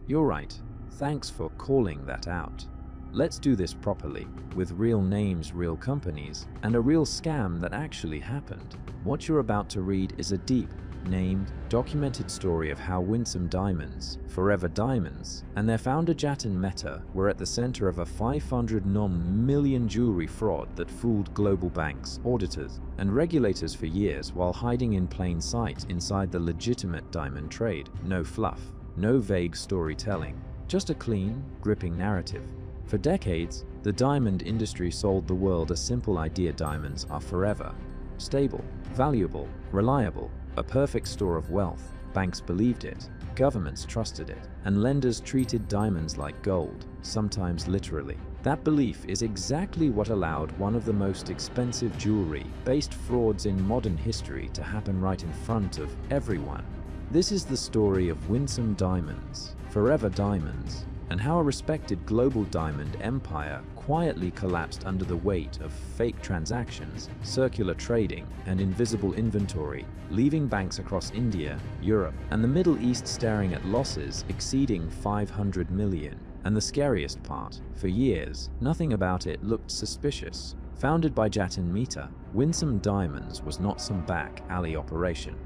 You're right. Thanks for calling that out. Let's do this properly, with real names, real companies, and a real scam that actually happened. What you're about to read is a deep, named, documented story of how Winsome Diamonds, Forever Diamonds, and their founder Jatin Mehta were at the center of a $500 million jewelry fraud that fooled global banks, auditors, and regulators for years while hiding in plain sight inside the legitimate diamond trade. No fluff, no vague storytelling, just a clean, gripping narrative. For decades, the diamond industry sold the world a simple idea: diamonds are forever, stable, valuable, reliable, a perfect store of wealth. Banks believed it, governments trusted it, and lenders treated diamonds like gold, sometimes literally. That belief is exactly what allowed one of the most expensive jewelry-based frauds in modern history to happen right in front of everyone. This is the story of Winsome Diamonds, Forever Diamonds, and how a respected global diamond empire quietly collapsed under the weight of fake transactions, circular trading, and invisible inventory, leaving banks across India, Europe, and the Middle East staring at losses exceeding $500 million. And the scariest part, for years, nothing about it looked suspicious. Founded by Jatin Mehta, Winsome Diamonds was not some back alley operation.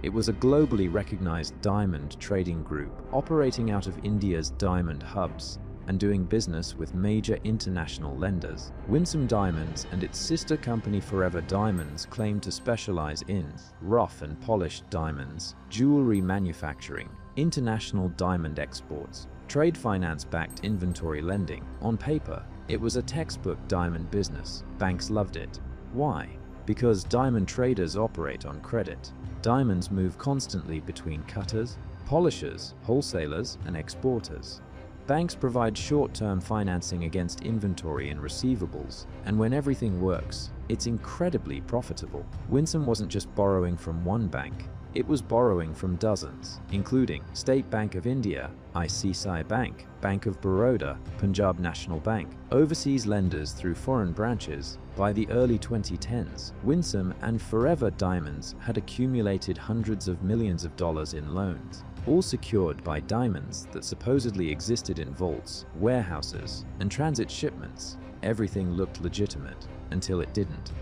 It was a globally recognized diamond trading group operating out of India's diamond hubs and doing business with major international lenders. Winsome Diamonds and its sister company Forever Diamonds claimed to specialize in rough and polished diamonds, jewelry manufacturing, international diamond exports, trade finance-backed inventory lending. On paper, it was a textbook diamond business. Banks loved it. Why? Because diamond traders operate on credit. Diamonds move constantly between cutters, polishers, wholesalers, and exporters. Banks provide short-term financing against inventory and receivables, and when everything works, it's incredibly profitable. Winsome wasn't just borrowing from one bank, it was borrowing from dozens, including State Bank of India, ICICI Bank, Bank of Baroda, Punjab National Bank, overseas lenders through foreign branches. By the early 2010s, Winsome and Forever Diamonds had accumulated hundreds of millions of dollars in loans, all secured by diamonds that supposedly existed in vaults, warehouses, and transit shipments. Everything looked legitimate until it didn't.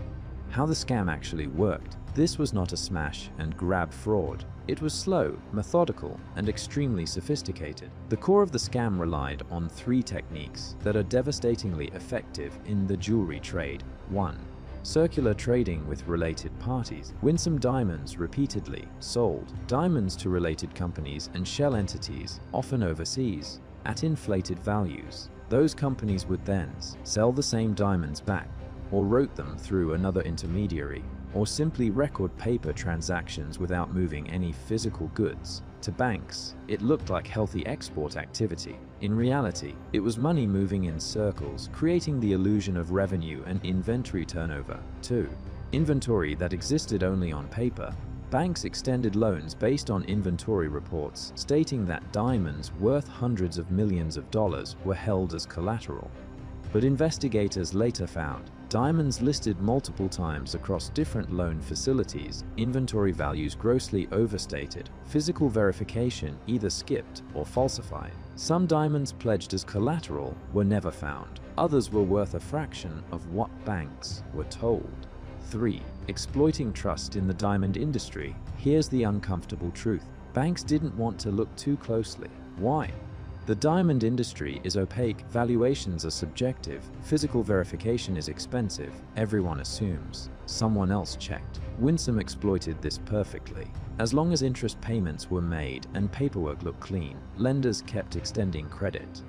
How the scam actually worked. This was not a smash and grab fraud. It was slow, methodical, and extremely sophisticated. The core of the scam relied on three techniques that are devastatingly effective in the jewelry trade. 1. Circular trading with related parties. Winsome Diamonds repeatedly sold diamonds to related companies and shell entities, often overseas, at inflated values. Those companies would then sell the same diamonds back, or route them through another intermediary, or simply record paper transactions without moving any physical goods. To banks, it looked like healthy export activity. In reality, it was money moving in circles, creating the illusion of revenue and inventory turnover. 2. Inventory that existed only on paper. Banks extended loans based on inventory reports, stating that diamonds worth hundreds of millions of dollars were held as collateral. But investigators later found diamonds listed multiple times across different loan facilities, inventory values grossly overstated, physical verification either skipped or falsified. Some diamonds pledged as collateral were never found. Others were worth a fraction of what banks were told. 3. Exploiting trust in the diamond industry. Here's the uncomfortable truth. Banks didn't want to look too closely. Why? The diamond industry is opaque, valuations are subjective, physical verification is expensive, everyone assumes someone else checked. Winsome exploited this perfectly. As long as interest payments were made and paperwork looked clean, lenders kept extending credit.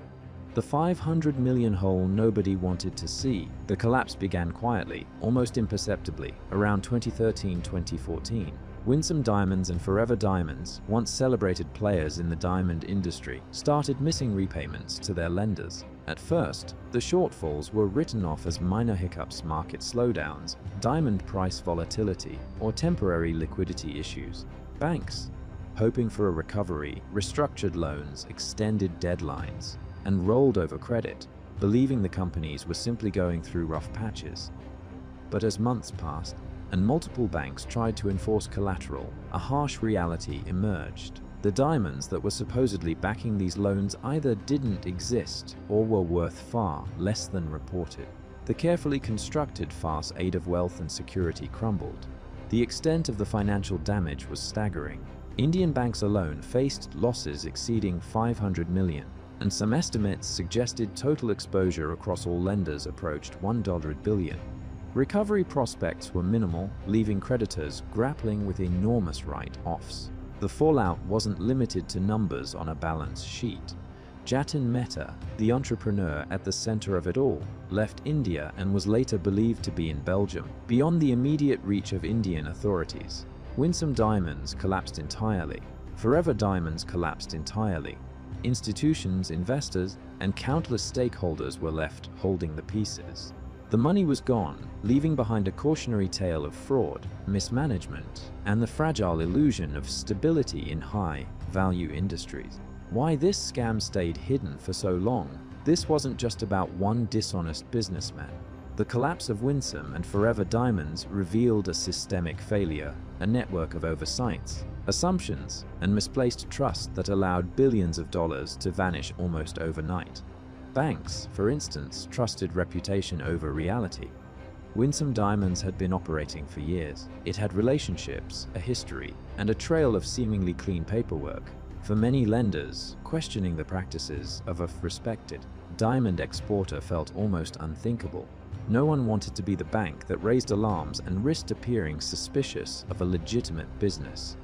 The $500 million hole nobody wanted to see. The collapse began quietly, almost imperceptibly, around 2013-2014. Winsome Diamonds and Forever Diamonds, once celebrated players in the diamond industry, started missing repayments to their lenders. At first, the shortfalls were written off as minor hiccups, market slowdowns, diamond price volatility, or temporary liquidity issues. Banks, hoping for a recovery, restructured loans, extended deadlines, and rolled over credit, believing the companies were simply going through rough patches. But as months passed, and multiple banks tried to enforce collateral, a harsh reality emerged. The diamonds that were supposedly backing these loans either didn't exist or were worth far less than reported. The carefully constructed farce aid of wealth and security crumbled. The extent of the financial damage was staggering. Indian banks alone faced losses exceeding 500 million, and some estimates suggested total exposure across all lenders approached $100 billion. Recovery prospects were minimal, leaving creditors grappling with enormous write-offs. The fallout wasn't limited to numbers on a balance sheet. Jatin Mehta, the entrepreneur at the center of it all, left India and was later believed to be in Belgium, beyond the immediate reach of Indian authorities. Winsome Diamonds collapsed entirely. Forever Diamonds collapsed entirely. Institutions, investors, and countless stakeholders were left holding the pieces. The money was gone, leaving behind a cautionary tale of fraud, mismanagement, and the fragile illusion of stability in high-value industries. Why this scam stayed hidden for so long? This wasn't just about one dishonest businessman. The collapse of Winsome and Forever Diamonds revealed a systemic failure, a network of oversights, assumptions, and misplaced trust that allowed billions of dollars to vanish almost overnight. Banks, for instance, trusted reputation over reality. Winsome Diamonds had been operating for years. It had relationships, a history, and a trail of seemingly clean paperwork. For many lenders, questioning the practices of a respected diamond exporter felt almost unthinkable. No one wanted to be the bank that raised alarms and risked appearing suspicious of a legitimate business.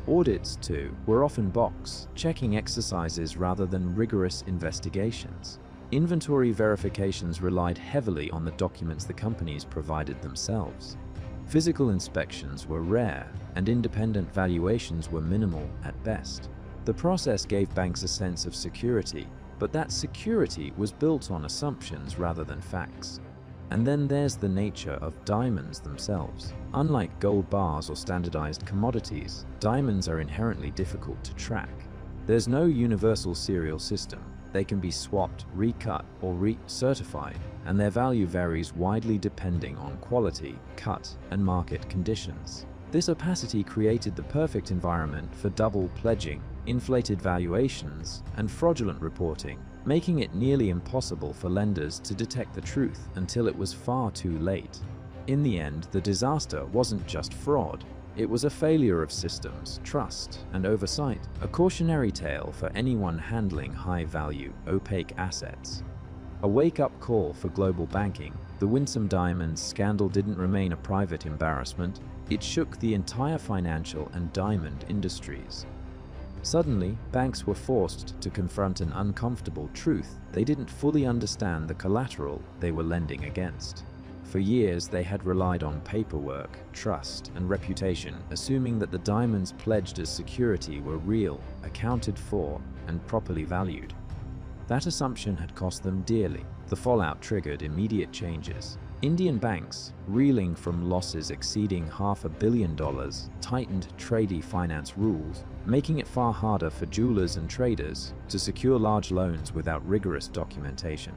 Audits, too, were often box-checking exercises rather than rigorous investigations. Inventory verifications relied heavily on the documents the companies provided themselves. Physical inspections were rare, and independent valuations were minimal at best. The process gave banks a sense of security, but that security was built on assumptions rather than facts. And then there's the nature of diamonds themselves. Unlike gold bars or standardized commodities, diamonds are inherently difficult to track. There's no universal serial system. They can be swapped, recut, or recertified, and their value varies widely depending on quality, cut, and market conditions. This opacity created the perfect environment for double pledging, inflated valuations, and fraudulent reporting, making it nearly impossible for lenders to detect the truth until it was far too late. In the end, the disaster wasn't just fraud. It was a failure of systems, trust, and oversight, a cautionary tale for anyone handling high-value, opaque assets. A wake-up call for global banking. The Winsome Diamonds scandal didn't remain a private embarrassment. It shook the entire financial and diamond industries. Suddenly, banks were forced to confront an uncomfortable truth. They didn't fully understand the collateral they were lending against. For years, they had relied on paperwork, trust, and reputation, assuming that the diamonds pledged as security were real, accounted for, and properly valued. That assumption had cost them dearly. The fallout triggered immediate changes. Indian banks, reeling from losses exceeding $500 million, tightened tradie finance rules, making it far harder for jewelers and traders to secure large loans without rigorous documentation.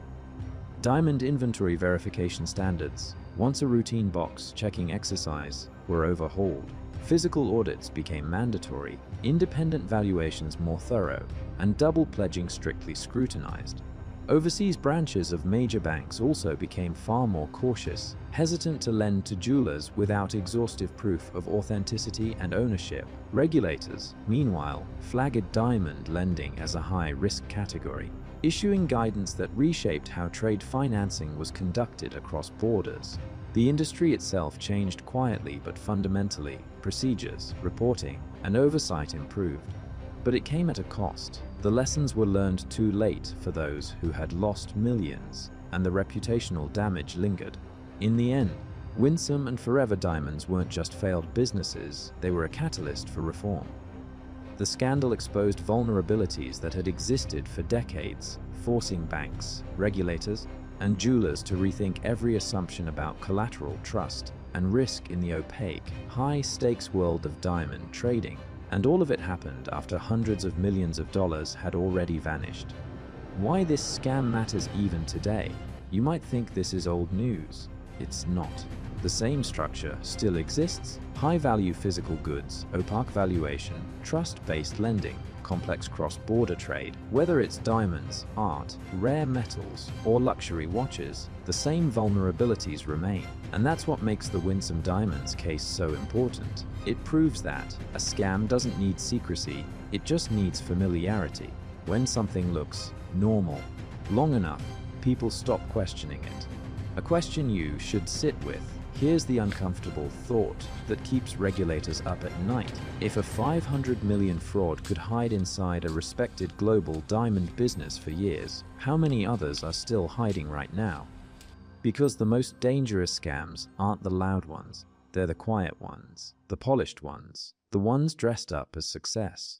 Diamond inventory verification standards, once a routine box-checking exercise, were overhauled. Physical audits became mandatory, independent valuations more thorough, and double pledging strictly scrutinized. Overseas branches of major banks also became far more cautious, hesitant to lend to jewelers without exhaustive proof of authenticity and ownership. Regulators, meanwhile, flagged diamond lending as a high-risk category, issuing guidance that reshaped how trade financing was conducted across borders. The industry itself changed quietly but fundamentally. Procedures, reporting, and oversight improved. But it came at a cost. The lessons were learned too late for those who had lost millions, and the reputational damage lingered. In the end, Winsome and Forever Diamonds weren't just failed businesses, they were a catalyst for reform. The scandal exposed vulnerabilities that had existed for decades, forcing banks, regulators, and jewelers to rethink every assumption about collateral, trust, and risk in the opaque, high-stakes world of diamond trading. And all of it happened after hundreds of millions of dollars had already vanished. Why this scam matters even today? You might think this is old news. It's not. The same structure still exists. High-value physical goods, opaque valuation, trust-based lending, complex cross-border trade. Whether it's diamonds, art, rare metals, or luxury watches, the same vulnerabilities remain. And that's what makes the Winsome Diamonds case so important. It proves that a scam doesn't need secrecy, it just needs familiarity. When something looks normal long enough, people stop questioning it. A question you should sit with. Here's the uncomfortable thought that keeps regulators up at night. If a 500 million fraud could hide inside a respected global diamond business for years, how many others are still hiding right now? Because the most dangerous scams aren't the loud ones, they're the quiet ones, the polished ones, the ones dressed up as success.